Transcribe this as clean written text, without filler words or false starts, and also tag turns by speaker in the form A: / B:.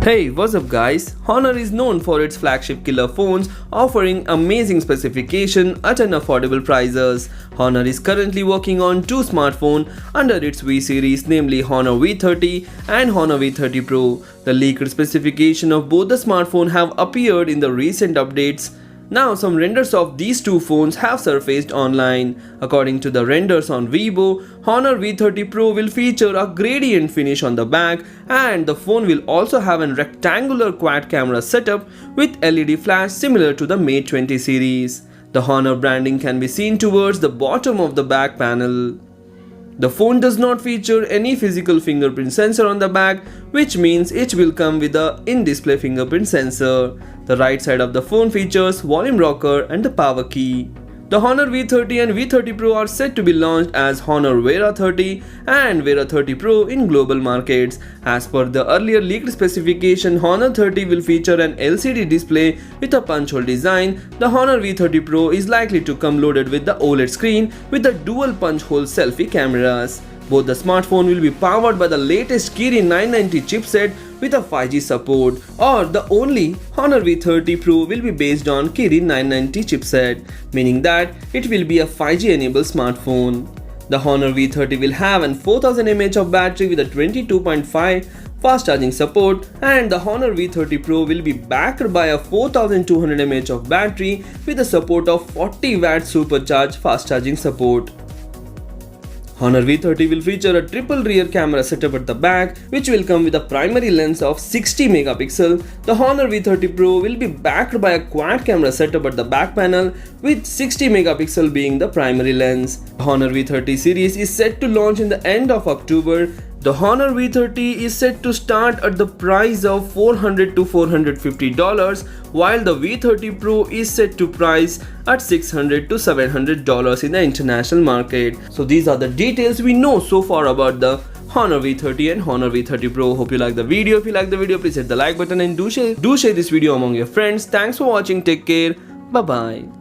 A: Hey, what's up guys? Honor is known for its flagship killer phones offering amazing specification at an affordable prices. Honor is currently working on two smartphones under its V series, namely Honor V30 and Honor V30 Pro. The leaked specification of both the smartphones have appeared in the recent updates. Now some renders of these two phones have surfaced online. According to the renders on Weibo, Honor V30 Pro will feature a gradient finish on the back, and the phone will also have a rectangular quad camera setup with LED flash similar to the Mate 20 series. The Honor branding can be seen towards the bottom of the back panel. The phone does not feature any physical fingerprint sensor on the back, which means it will come with a in-display fingerprint sensor. The right side of the phone features volume rocker and the power key. The Honor V30 and V30 Pro are set to be launched as Honor V30 and V30 Pro in global markets. As per the earlier leaked specification, Honor 30 will feature an LCD display with a punch hole design. The Honor V30 Pro is likely to come loaded with the OLED screen with the dual punch hole selfie cameras. Both the smartphone will be powered by the latest Kirin 990 chipset with a 5G support, or the only Honor V30 Pro will be based on Kirin 990 chipset, meaning that it will be a 5G enabled smartphone. The Honor V30 will have an 4000 mAh of battery with a 22.5 fast charging support, and the Honor V30 Pro will be backed by a 4200 mAh of battery with the support of 40 watt supercharged fast charging support. Honor V30 will feature a triple rear camera setup at the back, which will come with a primary lens of 60 megapixel. The Honor V30 Pro will be backed by a quad camera setup at the back panel, with 60 megapixel being the primary lens. The Honor V30 series is set to launch in the end of October. The Honor V30 is set to start at the price of $400 to $450, while the V30 Pro is set to price at $600 to $700 in the international market. So these are the details we know so far about the Honor V30 and Honor V30 Pro. Hope you like the video. If you like the video, please hit the like button and do share this video among your friends. Thanks for watching. Take care. Bye bye.